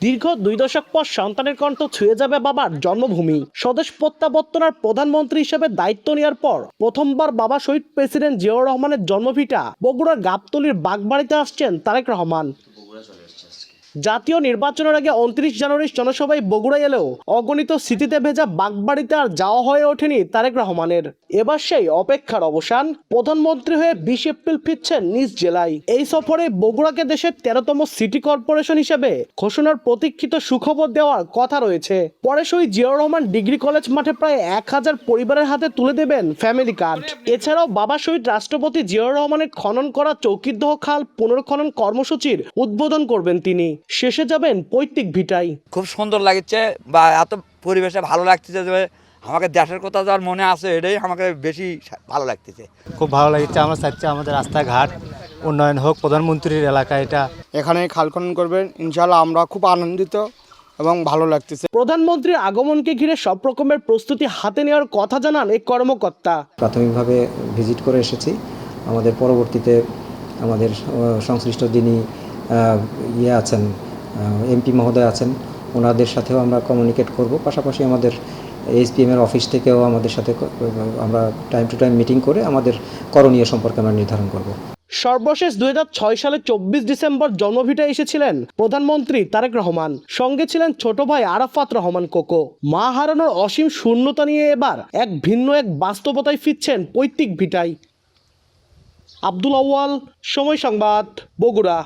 দীর্ঘ 2 দশক পর সন্তানের কণ্ঠ ছুঁয়ে যাবে বাবার জন্মভূমি। স্বদেশ প্রত্যাবর্তনের প্রধানমন্ত্রী হিসেবে দায়িত্ব নেওয়ার পর প্রথমবার বাবা শহীদ প্রেসিডেন্ট জিয়াউর রহমানের জন্মভিটা বগুড়ার গাবতলীর বাগবাড়িতে আসছেন তারেক রহমান। জাতীয় নির্বাচনের আগে 29 জানুয়ারির জনসভায় বগুড়া এলেও অগণিত স্মৃতিতে ভেজা বাগবাড়িতে আর যাওয়া হয়ে ওঠেনি তারেক রহমানের। এবার সেই অপেক্ষার অবসান, প্রধানমন্ত্রী হয়ে 20 এপ্রিল ফিরছেন নিজ জেলায়। এই সফরে বগুড়াকে দেশের 13তম সিটি কর্পোরেশন হিসেবে ঘোষণার প্রতীক্ষিত সুখবর দেওয়ার কথা রয়েছে। পরে শহীদ জিয়াউর রহমান ডিগ্রি কলেজ মাঠে প্রায় 1000 পরিবারের হাতে তুলে দেবেন ফ্যামিলি কার্ড। এছাড়াও বাবা শহীদ রাষ্ট্রপতি জিয়াউর রহমানের খনন করা চৌকিদহ খাল পুনর্খনন কর্মসূচির উদ্বোধন করবেন তিনি। শেষে যাবেন পৈতৃক ভিটায়। খুব সুন্দর লাগছে বা এত পরিবেশে ভালো লাগতেছে যে আমাকে দেশের কথা যার মনে আছে এটাই আমাকে বেশি ভালো লাগতেছে। খুব ভালো লাগছে। আমরা চাচ্ছি আমাদের রাস্তাঘাট উন্নয়ন হোক, প্রধানমন্ত্রীর এলাকা এটা। এখানে খাল খনন করবেন ইনশাআল্লাহ, আমরা খুব আনন্দিত এবং ভালো লাগতেছে। প্রধানমন্ত্রীর আগমনকে ঘিরে সব রকমের প্রস্তুতি হাতে নেওয়ার কথা জানান এই কর্মকর্তা। প্রাথমিকভাবে ভিজিট করে এসেছি। আমাদের পরবর্তীতে আমাদের সংশ্লিষ্ট যিনি আছেন এমপি মহোদয় আছেন, ওনাদের সাথেও আমরা কমিউনিকেট করব। পাশাপাশি আমাদের এসপিএম এর অফিস থেকেও আমাদের সাথে আমরা টাইম টু টাইম মিটিং করে আমাদের করণীয় সম্পর্কে আমরা নির্ধারণ করব। সর্বশেষ 2006 সালে 24 ডিসেম্বর জন্মভিটায় এসেছিলেন প্রধানমন্ত্রী তারেক রহমান। সঙ্গে ছিলেন ছোট ভাই আরাফাত রহমান কোকো। মা হারানোর অসীম শূন্যতা নিয়ে এবার ভিন্ন এক বাস্তবতায় ফিরছেন পৈতৃক ভিটায়। আব্দুল আউয়াল, সময় সংবাদ, বগুড়া।